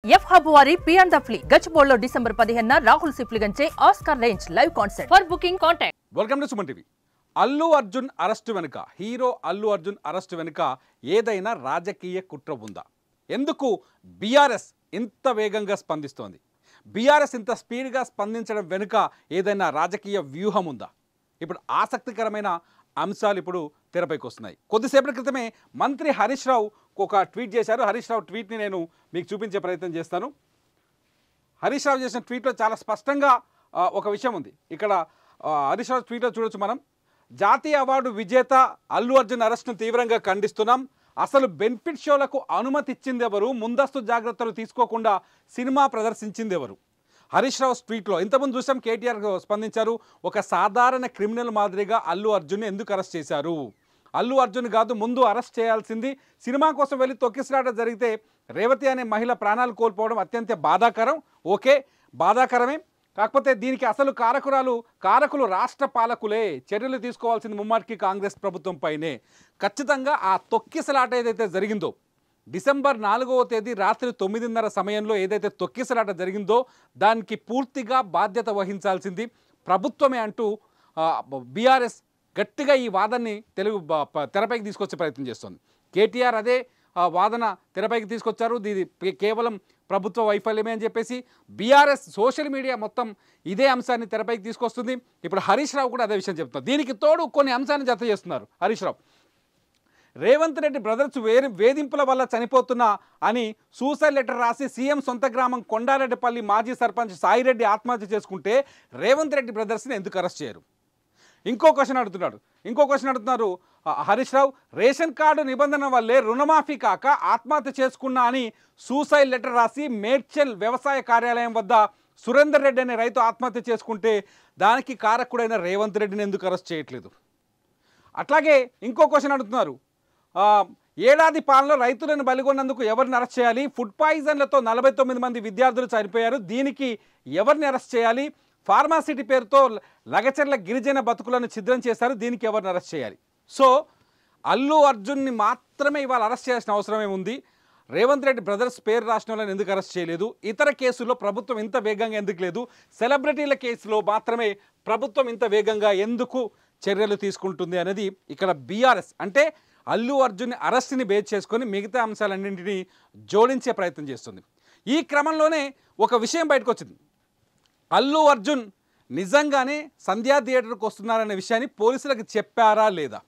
F hub వారి పియాన్ the ఫ్లీ గచ్చిబౌలిలో డిసెంబర్ 15న రాహుల్ సిప్లిగంచే Oscar range live concert for booking contact. Welcome to Suman TV. Allu Arjun arrest వెనుక, హీరో అల్లు అర్జున్ అరెస్టు వెనుక ఏదైనా రాజకీయ కుట్ర ఉందా? ఎందుకు బీఆర్ఎస్ ఇంత వేగంగా స్పందిస్తోంది? బీఆర్ఎస్ ఇంత స్పీడ్గా స్పందించడం వెనుక ఏదైనా రాజకీయ వ్యూహం ఉందా? ఇప్పుడు ఆసక్తికరమైన అంశాలు ఇప్పుడు తెరపైకి వస్తున్నాయి. కొద్దిసేపటి క్రితమే మంత్రి హరీష్ రావు ఒక ట్వీట్ చేశారు. హరీష్ రావు ట్వీట్ని నేను మీకు చూపించే ప్రయత్నం చేస్తాను. హరీష్ రావు చేసిన ట్వీట్లో చాలా స్పష్టంగా ఒక విషయం ఉంది. ఇక్కడ హరీష్ రావు ట్వీట్లో చూడొచ్చు మనం. జాతీయ అవార్డు విజేత అల్లు అర్జున్ అరెస్ట్ను తీవ్రంగా ఖండిస్తున్నాం. అసలు బెనిఫిట్ షోలకు అనుమతి ఇచ్చింది ఎవరు? ముందస్తు జాగ్రత్తలు తీసుకోకుండా సినిమా ప్రదర్శించింది ఎవరు? హరీష్ రావు ట్వీట్లో ఇంతకుముందు చూసాం, కేటీఆర్ స్పందించారు. ఒక సాధారణ క్రిమినల్ మాదిరిగా అల్లు అర్జున్ ఎందుకు అరెస్ట్ చేశారు? అల్లు అర్జున్ కాదు ముందు అరెస్ట్ చేయాల్సింది. సినిమా కోసం వెళ్ళి తొక్కిసలాట జరిగితే రేవతి అనే మహిళ ప్రాణాలు కోల్పోవడం అత్యంత బాధాకరం. ఓకే, బాధాకరమే. కాకపోతే దీనికి అసలు కారకులు రాష్ట్ర పాలకులే. చర్యలు తీసుకోవాల్సింది ముమ్మాటికి కాంగ్రెస్ ప్రభుత్వం పైనే. ఖచ్చితంగా ఆ తొక్కిసలాట ఏదైతే జరిగిందో, డిసెంబర్ 4వ తేదీ రాత్రి 9:30 సమయంలో ఏదైతే తొక్కిసలాట జరిగిందో దానికి పూర్తిగా బాధ్యత వహించాల్సింది ప్రభుత్వమే అంటూ బీఆర్ఎస్ గట్టిగా ఈ వాదనని తెరపైకి తీసుకొచ్చే ప్రయత్నం చేస్తోంది. కేటీఆర్ అదే వాదన తెరపైకి తీసుకొచ్చారు. ఇది కేవలం ప్రభుత్వ వైఫల్యమే అని చెప్పేసి బీఆర్ఎస్ సోషల్ మీడియా మొత్తం ఇదే అంశాన్ని తెరపైకి తీసుకొస్తుంది. ఇప్పుడు హరీష్ రావు కూడా అదే విషయం చెప్తున్నారు. దీనికి తోడు కొన్ని అంశాన్ని జత చేస్తున్నారు హరీష్ రావు. రేవంత్ రెడ్డి బ్రదర్స్ వేధింపుల వల్ల చనిపోతున్నా అని సూసైడ్ లెటర్ రాసి సీఎం సొంత గ్రామం కొండారెడ్డిపల్లి మాజీ సర్పంచ్ సాయిరెడ్డి ఆత్మహత్య చేసుకుంటే రేవంత్ రెడ్డి బ్రదర్స్ని ఎందుకు అరెస్ట్ చేయరు? ఇంకో క్వశ్చన్ అడుగుతున్నారు హరీష్ రావు. రేషన్ కార్డు నిబంధన వల్లే రుణమాఫీ కాక ఆత్మహత్య చేసుకున్నా అని సూసైడ్ లెటర్ రాసి మేడ్చల్ వ్యవసాయ కార్యాలయం వద్ద సురేందర్ రెడ్డి అనే రైతు ఆత్మహత్య చేసుకుంటే దానికి కారకుడైన రేవంత్ రెడ్డిని ఎందుకు అరెస్ట్ చేయట్లేదు? అట్లాగే ఇంకో క్వశ్చన్ అడుగుతున్నారు. ఏడాది పాలనలో రైతులను బలిగొన్నందుకు ఎవరిని అరెస్ట్ చేయాలి? ఫుడ్ పాయిజన్లతో 49 మంది విద్యార్థులు చనిపోయారు. దీనికి ఎవరిని అరెస్ట్ చేయాలి? ఫార్మాసిటీ పేరుతో లగచర్ల గిరిజన బతుకులను ఛిద్రం చేశారు. దీనికి ఎవరిని అరెస్ట్ చేయాలి? సో అల్లు అర్జున్ని మాత్రమే ఇవాళ అరెస్ట్ చేయాల్సిన అవసరమే ఉంది. రేవంత్ రెడ్డి బ్రదర్స్ పేరు రాసిన వాళ్ళని ఎందుకు అరెస్ట్ చేయలేదు? ఇతర కేసుల్లో ప్రభుత్వం ఇంత వేగంగా ఎందుకు లేదు? సెలబ్రిటీల కేసులో మాత్రమే ప్రభుత్వం ఇంత వేగంగా ఎందుకు చర్యలు తీసుకుంటుంది అనేది ఇక్కడ బీఆర్ఎస్ అంటే అల్లు అర్జున్ అరెస్ట్ని బేస్ చేసుకొని మిగతా అంశాలన్నింటినీ జోడించే ప్రయత్నం చేస్తుంది. ఈ క్రమంలోనే ఒక విషయం బయటకు వచ్చింది. అల్లు అర్జున్ నిజంగానే సంధ్యా థియేటర్కి వస్తున్నారనే విషయాన్ని పోలీసులకు చెప్పారా లేదా?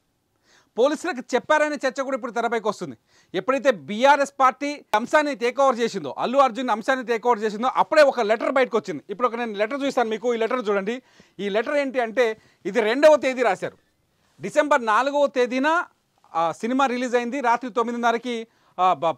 పోలీసులకు చెప్పారనే చర్చ కూడా ఇప్పుడు తెరపైకి వస్తుంది. ఎప్పుడైతే బీఆర్ఎస్ పార్టీ అంశాన్ని టేక్ఓవర్ చేసిందో, అల్లు అర్జున్ అంశాన్ని టేక్ఓవర్ చేసిందో అప్పుడే ఒక లెటర్ బయటకు వచ్చింది. ఇప్పుడు నేను లెటర్ చూస్తాను మీకు. ఈ లెటర్ చూడండి. ఈ లెటర్ ఏంటి అంటే ఇది 2వ తేదీ రాశారు. డిసెంబర్ 4వ తేదీన సినిమా రిలీజ్ అయింది. రాత్రి 9:30కి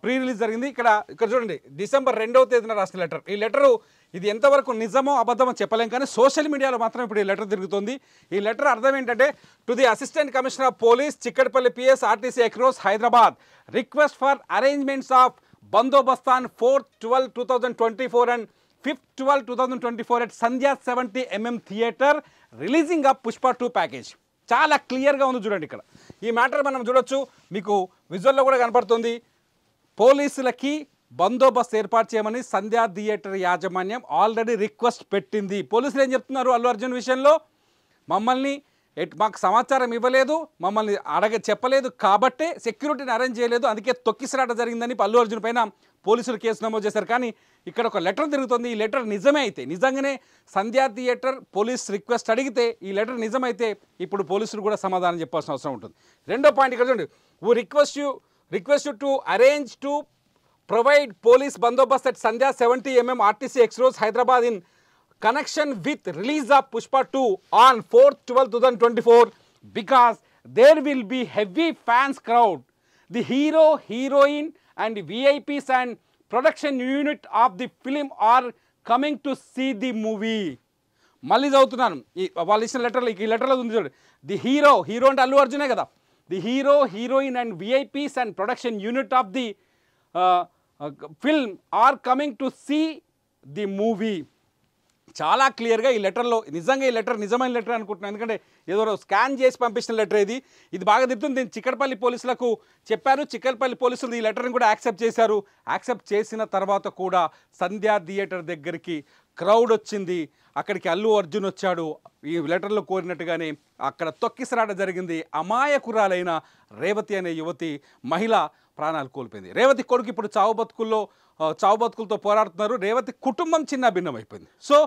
ప్రీ రిలీజ్ జరిగింది. ఇక్కడ చూడండి, డిసెంబర్ 2వ తేదీన రాసిన లెటర్. ఈ లెటరు ఇది ఎంతవరకు నిజమో అబద్ధమో చెప్పలేం, కానీ సోషల్ మీడియాలో మాత్రం ఇప్పుడు ఈ లెటర్ తిరుగుతుంది. ఈ లెటర్ అర్థం ఏంటంటే, to the assistant commissioner of police Chikkadpally PS RTC across Hyderabad, request for arrangements of bandobast on 4/12/2024 and 5/12/2024 at Sandhya 70mm theatre releasing of Pushpa 2 package. చాలా క్లియర్గా ఉంది చూడండి. ఇక్కడ ఈ మ్యాటర్ మనం చూడొచ్చు, మీకు విజువల్లో కూడా కనపడుతుంది. పోలీసులకి బందోబస్తు ఏర్పాటు చేయమని సంధ్యా థియేటర్ యాజమాన్యం ఆల్రెడీ రిక్వెస్ట్ పెట్టింది. పోలీసులు ఏం చెప్తున్నారు అల్లు అర్జున్ విషయంలో? మాకు సమాచారం ఇవ్వలేదు, మమ్మల్ని చెప్పలేదు కాబట్టే సెక్యూరిటీని అరేంజ్ చేయలేదు, అందుకే తొక్కిసలాట జరిగిందని అల్లు అర్జున్ పైన పోలీసులు కేసు నమోదు చేశారు. కానీ ఇక్కడ ఒక లెటర్ తిరుగుతుంది. ఈ లెటర్ నిజమే అయితే, నిజంగానే సంధ్యా థియేటర్ పోలీస్ రిక్వెస్ట్ అడిగితే ఈ లెటర్ నిజమైతే ఇప్పుడు పోలీసులు కూడా సమాధానం చెప్పాల్సిన అవసరం ఉంటుంది. రెండో పాయింట్ ఇక్కడ చూడండి. We request you to arrange to provide police Bandobast at Sandhya 70mm RTC X-Roads Hyderabad in connection with release of Pushpa 2 on 4/12/2024 because there will be heavy fans crowd. The hero, heroine and VIPs and production unit of the film are coming to see the movie. మళ్ళీ చదువుతున్నాను. వాళ్ళు ఇచ్చిన లెటర్లో, ఈ లెటర్లో ఉంది చూడండి. The hero అంటే అల్లు అర్జునే కదా. The hero, heroine and VIPs and production unit of the film are coming to see the movie. చాలా క్లియర్గా ఈ లెటర్లో నిజంగా ఈ లెటర్ నిజమైన లెటర్ అనుకుంటున్నాను. ఎందుకంటే ఏదో స్కాన్ చేసి పంపించిన లెటర్ ఇది బాగా తిరుగుతుంది. దీన్ని చిక్కడపల్లి పోలీసులకు చెప్పారు. చిక్కడపల్లి పోలీసులు ఈ లెటర్ని కూడా యాక్సెప్ట్ చేశారు. యాక్సెప్ట్ చేసిన తర్వాత కూడా సంధ్యా థియేటర్ దగ్గరికి క్రౌడ్ వచ్చింది. అక్కడికి అల్లు అర్జున్ వచ్చాడు. ఈ లెటర్లో కోరినట్టుగానే అక్కడ తొక్కిసరాట జరిగింది. అమాయకురాలైన రేవతి అనే యువతి మహిళ ప్రాణాలు కోల్పోయింది. రేవతి కొడుకు ఇప్పుడు చావు బతుకులతో పోరాడుతున్నారు. రేవతి కుటుంబం చిన్న భిన్నమైపోయింది. సో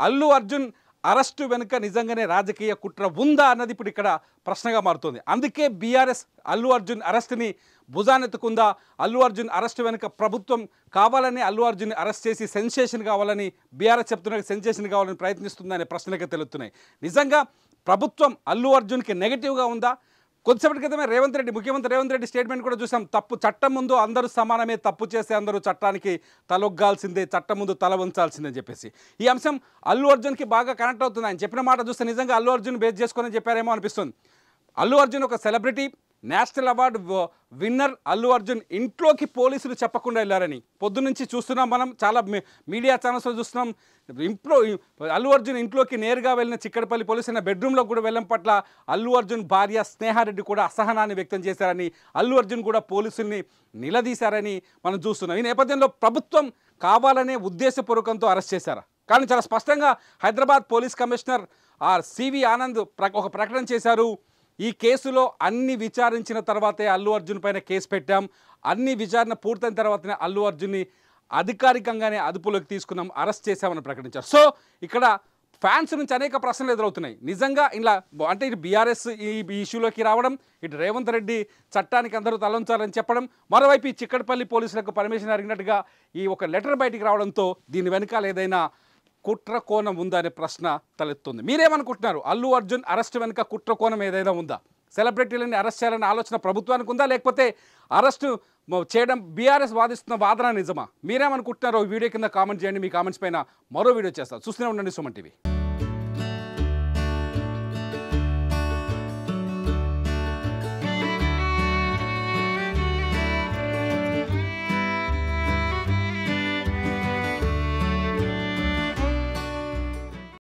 అల్లు అర్జున్ అరెస్టు వెనుక నిజంగానే రాజకీయ కుట్ర ఉందా అన్నది ఇప్పుడు ఇక్కడ ప్రశ్నగా మారుతుంది. అందుకే బీఆర్ఎస్ అల్లు అర్జున్ అరెస్టుని భుజానెత్తుకుందా? అల్లు అర్జున్ అరెస్టు వెనుక ప్రభుత్వం కావాలని అల్లు అర్జున్ అరెస్ట్ చేసి సెన్సేషన్ కావాలని బీఆర్ఎస్ చెప్తున్న సెన్సేషన్ కావాలని ప్రయత్నిస్తుందనే ప్రశ్నలకే తెలుస్తున్నాయి. నిజంగా ప్రభుత్వం అల్లు అర్జున్కి నెగిటివ్గా ఉందా? కొద్దిసేపటి క్రితమే ముఖ్యమంత్రి రేవంత్ రెడ్డి స్టేట్మెంట్ కూడా చూసాం. చట్టం ముందు అందరూ సమానమే, తప్పు చేసే అందరూ చట్టానికి తలొగ్గాల్సిందే, చట్టం ముందు తల వంచాల్సిందే అని చెప్పేసి ఈ అంశం అల్లు అర్జున్కి బాగా కనెక్ట్ అవుతుంది. ఆయన చెప్పిన మాట చూస్తే నిజంగా అల్లు అర్జున్ బేస్ చేసుకొని చెప్పారేమో అనిపిస్తుంది. అల్లు అర్జున్ ఒక celebrity, national award winner. Allu Arjun ఇంట్లోకి పోలీసులు చెప్పకుండా వెళ్ళారని పొద్దునుంచి చూస్తున్నాం. మనం చాలా మీడియా ఛానల్స్లో చూస్తున్నాం. అల్లు అర్జున్ ఇంట్లోకి నేరుగా వెళ్ళిన చిక్కడపల్లి పోలీసుల బెడ్రూమ్లో కూడా వెళ్ళడం పట్ల అల్లు అర్జున్ భార్య స్నేహారెడ్డి కూడా అసహనాన్ని వ్యక్తం చేశారని, అల్లు అర్జున్ కూడా పోలీసుల్ని నిలదీశారని మనం చూస్తున్నాం. ఈ నేపథ్యంలో ప్రభుత్వం కావాలనే ఉద్దేశపూర్వకంతో అరెస్ట్ చేశారు. కానీ చాలా స్పష్టంగా Hyderabad police commissioner CV Anand ఒక ప్రకటన చేశారు. ఈ కేసులో అన్ని విచారించిన తర్వాతే అల్లు అర్జున్ పైన కేసు పెట్టాం, అన్ని విచారణ పూర్తయిన తర్వాతనే అల్లు అర్జున్ని అధికారికంగానే అదుపులోకి తీసుకున్నాం, అరెస్ట్ చేశామని ప్రకటించారు. సో ఇక్కడ ఫ్యాన్స్ నుంచి అనేక ప్రశ్నలు ఎదురవుతున్నాయి. నిజంగా ఇలా అంటే ఇటు బీఆర్ఎస్ ఈ ఇష్యూలోకి రావడం, ఇటు రేవంత్ రెడ్డి చట్టానికి అందరూ తలంచాలని చెప్పడం, మరోవైపు ఈ చిక్కడపల్లి పోలీసులకు పర్మిషన్ అడిగినట్టుగా ఈ ఒక లెటర్ బయటికి రావడంతో దీని వెనకాల ఏదైనా కుట్ర కోణం ఉందా అనే ప్రశ్న తలెత్తుంది. మీరేమనుకుంటున్నారు? అల్లు అర్జున్ అరెస్ట్ వెనుక కుట్ర కోణం ఏదైనా ఉందా? సెలబ్రిటీలని అరెస్ట్ చేయాలనే ఆలోచన ప్రభుత్వానికి ఉందా, లేకపోతే అరెస్టు చేయడం బీఆర్ఎస్ వాదిస్తున్న వాదన నిజమా? మీరేమనుకుంటున్నారో వీడియో కింద కామెంట్ చేయండి. మీ కామెంట్స్ పైన మరో వీడియో చేస్తారు. చూస్తూనే ఉండండి సుమన్ టీవీ.